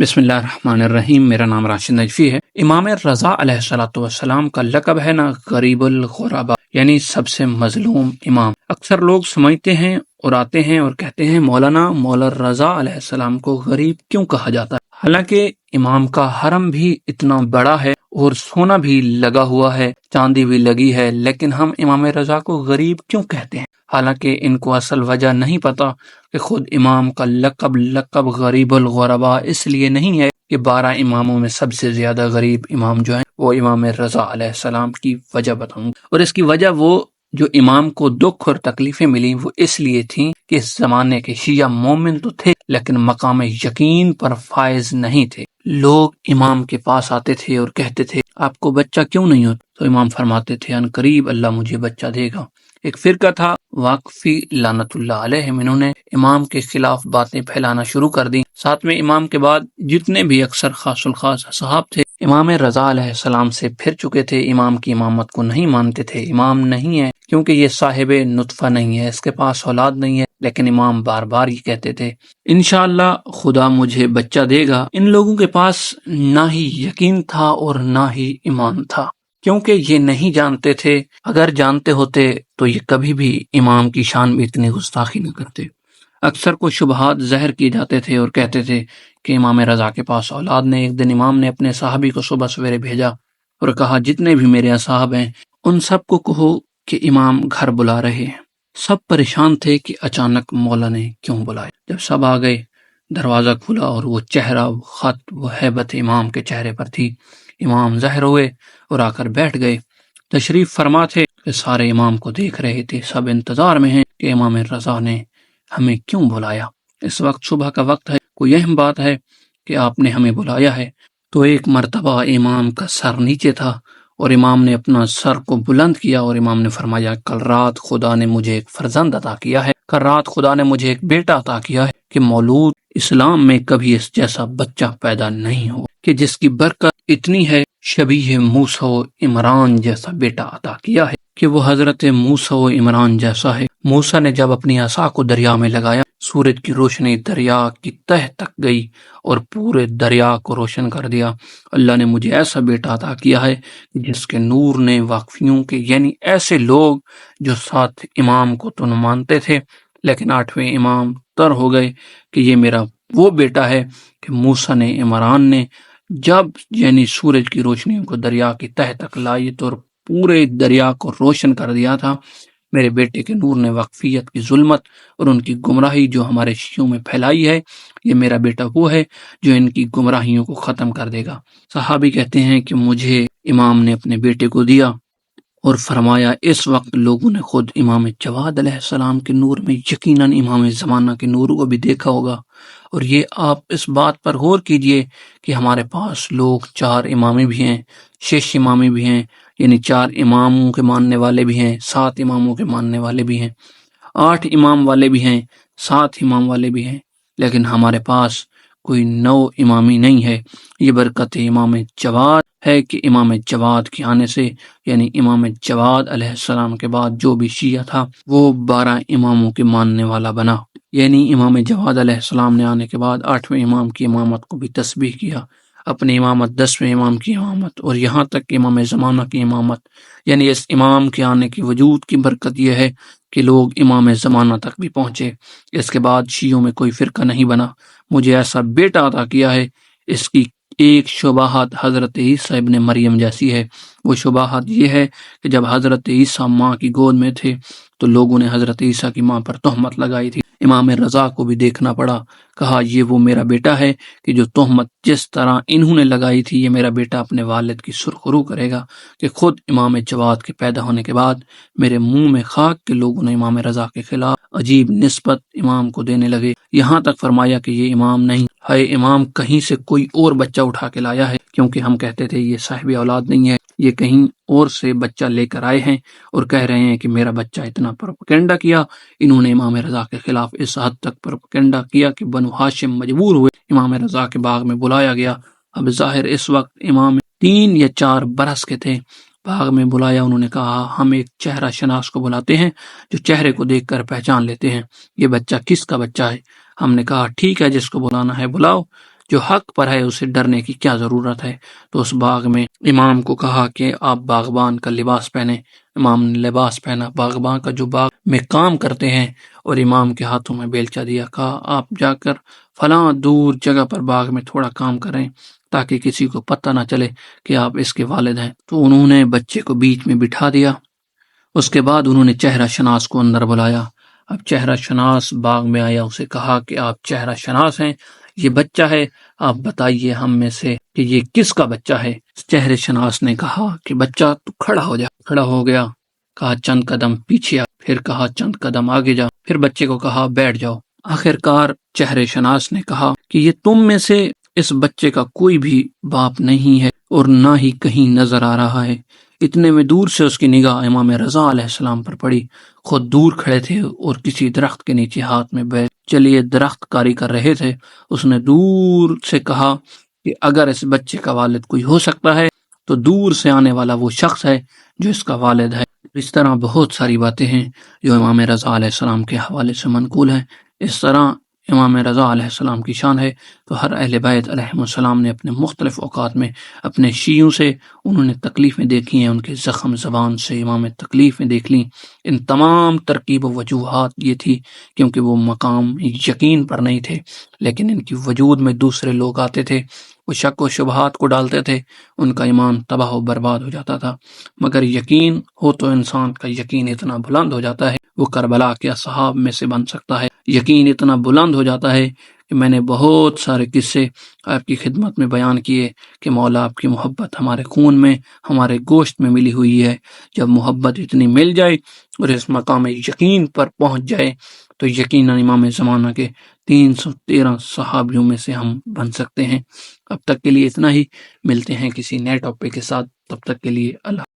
बिस्मिल्लाहिर्रहमानिर्रहीम। मेरा नाम राशिद नजफी है। इमाम रज़ा अलैहिस्सलाम का लक़ब है ना गरीबुल गुरबा, यानी सबसे मजलूम इमाम। अक्सर लोग समझते हैं और आते हैं और कहते हैं मौला रज़ा अलैहिस्सलाम को गरीब क्यों कहा जाता है। हालांकि इमाम का हरम भी इतना बड़ा है और सोना भी लगा हुआ है, चांदी भी लगी है, लेकिन हम इमाम रज़ा को गरीब क्यों कहते हैं। हालांकि इनको असल वजह नहीं पता कि खुद इमाम का लक़ब गरीबुल गुरबा इसलिए नहीं है कि 12 इमामों में सबसे ज्यादा गरीब इमाम जो है वो इमाम रज़ा अलैहिस्सलाम की वजह बताऊंगा। और इसकी वजह वो जो इमाम को दुख और तकलीफें मिली वो इसलिए थी कि इस जमाने के शिया मोमिन तो थे लेकिन मकाम यकीन पर फायज नहीं थे। लोग इमाम के पास आते थे और कहते थे आपको बच्चा क्यों नहीं होता, तो इमाम फरमाते थे अन करीब अल्लाह मुझे बच्चा देगा। एक फिरका था वाकफी लानतुल्लाह अलैहिम, इन्होंने इमाम के खिलाफ बातें फैलाना शुरू कर दी। साथ में इमाम के बाद जितने भी अक्सर खासुल खास सहाब थे इमाम रज़ा अलैहिस्सलाम से फिर चुके थे, इमाम की इमामत को नहीं मानते थे। इमाम नहीं है क्योंकि ये साहिब नुतफा नहीं है, इसके पास औलाद नहीं है, लेकिन इमाम बार बार ये कहते थे इंशाअल्लाह खुदा मुझे बच्चा देगा। इन लोगों के पास ना ही यकीन था और ना ही ईमान था, क्योंकि ये नहीं जानते थे। अगर जानते होते तो ये कभी भी इमाम की शान में इतनी गुस्ताखी न करते। अक्सर को शुबहात जहर किए जाते थे और कहते थे कि इमाम रज़ा के पास औलाद ने। एक दिन इमाम ने अपने साहबी को सुबह सवेरे भेजा और कहा जितने भी मेरे साहब हैं उन सबको कहो कि इमाम घर बुला रहे हैं। सब परेशान थे कि अचानक मौला ने क्यों बुलाया। जब सब आ गए दरवाजा खुला और वो चेहरा, वो खत, वो हैबत इमाम के चेहरे पर थी। इमाम ज़ाहिर हुए और आकर बैठ गए। तशरीफ फरमा थे कि सारे इमाम को देख रहे थे, सब इंतजार में हैं कि इमाम रज़ा ने हमें क्यों बुलाया। इस वक्त सुबह का वक्त है, कोई अहम बात है कि आपने हमें बुलाया है। तो एक मर्तबा इमाम का सर नीचे था और इमाम ने अपना सर को बुलंद किया और इमाम ने फरमाया कल रात खुदा ने मुझे एक फर्जंद अता किया है, कल रात खुदा ने मुझे एक बेटा अता किया है कि मौलूद इस्लाम में कभी इस जैसा बच्चा पैदा नहीं हो कि जिसकी बरकत इतनी है। शबीह मूसा व इमरान जैसा बेटा अता किया है कि वो हजरत मूसा व इमरान जैसा है। मूसा ने जब अपनी आसा को दरिया में लगाया, सूरज की रोशनी दरिया की तह तक गई और पूरे दरिया को रोशन कर दिया। अल्लाह ने मुझे ऐसा बेटा अता किया है जिसके नूर ने वाकफियों के, यानी ऐसे लोग जो 7 इमाम को तो न मानते थे लेकिन 8वें इमाम तर हो गए कि ये मेरा वो बेटा है कि मूसा ने, इमरान ने जब यानी सूरज की रोशनियों को दरिया की तह तक लाई तो पूरे दरिया को रोशन कर दिया था। मेरे बेटे के नूर ने वक्फियत की जुल्मत और उनकी गुमराही जो हमारे शियों में फैलाई है, ये मेरा बेटा वो है जो इनकी गुमराहियों को ख़त्म कर देगा। सहाबी कहते हैं कि मुझे इमाम ने अपने बेटे को दिया और फरमाया इस वक्त लोगों ने खुद इमाम जवाद अलैहिस्सलाम के नूर में यकीनन इमाम ज़माना के नूर को भी देखा होगा। और ये आप इस बात पर गौर कीजिए कि हमारे पास लोग 4 इमामी भी हैं, 6 इमामी भी हैं, यानी 4 इमामों के मानने वाले भी हैं, 7 इमामों के मानने वाले भी हैं, 8 इमाम वाले भी हैं, 7 इमाम वाले भी हैं, लेकिन हमारे पास कोई 9 इमामी नहीं है। ये बरकत इमाम जवाद है कि इमाम जवाद के आने से, यानी इमाम जवाद अलैहिस्सलाम के बाद जो भी शिया था वो 12 इमामों के मानने वाला बना। यानी इमाम जवाद अलैहिस्सलाम ने आने के बाद 8वें इमाम की इमामत को भी तस्बीह किया, अपनी इमामत, 10वें इमाम की इमामत और यहाँ तक कि इमाम ज़माना की इमामत। यानी इस इमाम के आने की वजूद की बरकत यह है कि लोग इमाम ज़माना तक भी पहुँचे। इसके बाद शियों में कोई फ़िरका नहीं बना। मुझे ऐसा बेटा अता किया है, इसकी एक शुबाहत हज़रत ईसा इब्न मरियम जैसी है। वो शुबाहत ये है कि जब हज़रत ईसा माँ की गोद में थे तो लोगों ने हज़रत ईसा की माँ पर तोहमत लगाई थी। इमाम रज़ा को भी देखना पड़ा, कहा ये वो मेरा बेटा है कि जो तोहमत जिस तरह इन्होंने लगाई थी ये मेरा बेटा अपने वालिद की सुरखरू करेगा। कि खुद इमाम जवाद के पैदा होने के बाद मेरे मुंह में खाक के लोगों ने इमाम रज़ा के खिलाफ अजीब निस्बत इमाम को देने लगे। यहाँ तक फरमाया कि ये इमाम नहीं है, इमाम कहीं से कोई और बच्चा उठा के लाया है, क्योंकि हम कहते थे ये साहिब औलाद नहीं है, ये कहीं और से बच्चा लेकर आए हैं और कह रहे हैं कि मेरा बच्चा। इतना प्रोपेगेंडा किया इन्होंने इमाम रज़ा के खिलाफ, इस हद तक प्रोपेगेंडा किया कि बनु हाशिम मजबूर हुए, इमाम रज़ा के बाग में बुलाया गया। अब जाहिर इस वक्त इमाम 3 या 4 बरस के थे, बाग में बुलाया। उन्होंने कहा हम एक चेहरा शनास को बुलाते हैं जो चेहरे को देखकर पहचान लेते हैं, ये बच्चा किसका बच्चा है। हमने कहा ठीक है, जिसको बुलाना है बुलाओ। جو حق پر ہے اسے ڈرنے کی کیا ضرورت ہے۔ تو اس باغ میں امام کو کہا کہ آپ باغبان کا لباس پہنے۔ امام نے لباس پہنا، باغبان کا جو باغ میں کام کرتے ہیں، اور امام کے ہاتھوں میں بیلچہ دیا، کہا آپ جا کر فلاں دور جگہ پر باغ میں تھوڑا کام کریں تاکہ کسی کو پتہ نہ چلے کہ آپ اس کے والد ہیں۔ تو انہوں نے بچے کو بیچ میں بٹھا دیا۔ اس کے بعد انہوں نے چہرہ شناس کو اندر بلایا۔ اب چہرہ شناس باغ میں آیا، اسے کہا کہ آپ چہرہ شناس ہیں، یہ بچہ ہے، آپ بتائیے ہم میں سے کہ یہ کس کا بچہ ہے۔ چہرہ شناس نے کہا کہ بچہ تو کھڑا ہو جا۔ کھڑا ہو گیا، کہا چند قدم پیچھے آ، پھر کہا چند قدم آگے جا، پھر بچے کو کہا بیٹھ جاؤ۔ آخر کار چہرہ شناس نے کہا کہ یہ تم میں سے اس بچے کا کوئی بھی باپ نہیں ہے اور نہ ہی کہیں نظر آ رہا ہے۔ اتنے میں دور سے اس کی نگاہ امام رضا علیہ السلام پر پڑی۔ خود دور کھڑے تھے اور کسی درخت کے نیچے ہاتھ میں بیٹھ چلیے درخت کاری کر رہے تھے۔ اس نے دور سے کہا کہ اگر اس بچے کا والد کوئی ہو سکتا ہے تو دور سے آنے والا وہ شخص ہے جو اس کا والد ہے۔ اس طرح بہت ساری باتیں ہیں جو امام رضا علیہ السلام کے حوالے سے منقول ہیں۔ اس طرح امام رضا علیہ السلام کی شان ہے۔ تو ہر اہل بیت علیہ السلام نے اپنے مختلف اوقات میں اپنے شیعوں سے انہوں نے تکلیفیں دیکھی ہیں، ان کے زخم زبان سے امام تکلیفیں دیکھ لیں۔ ان تمام ترکیب و وجوہات یہ تھی کیونکہ وہ مقام یقین پر نہیں تھے، لیکن ان کی وجود میں دوسرے لوگ آتے تھے، وہ شک و شبہات کو ڈالتے تھے، ان کا ایمان تباہ و برباد ہو جاتا تھا۔ مگر یقین ہو تو انسان کا یقین اتنا بلند ہو جاتا ہے وہ کربلا کے اصحاب میں سے بن سکتا ہے۔ یقین اتنا بلند ہو جاتا ہے کہ میں نے بہت سارے قصے آپ کی خدمت میں بیان کیے کہ مولا آپ کی محبت ہمارے خون میں، ہمارے گوشت میں ملی ہوئی ہے۔ جب محبت اتنی مل جائے اور اس مقام یقین پر پہنچ جائے تو یقیناً امام زمانہ کے 313 صحابیوں میں سے ہم بن سکتے ہیں۔ اب تک کے لیے اتنا ہی، ملتے ہیں کسی نئے ٹاپک کے ساتھ، تب تک کے لیے اللہ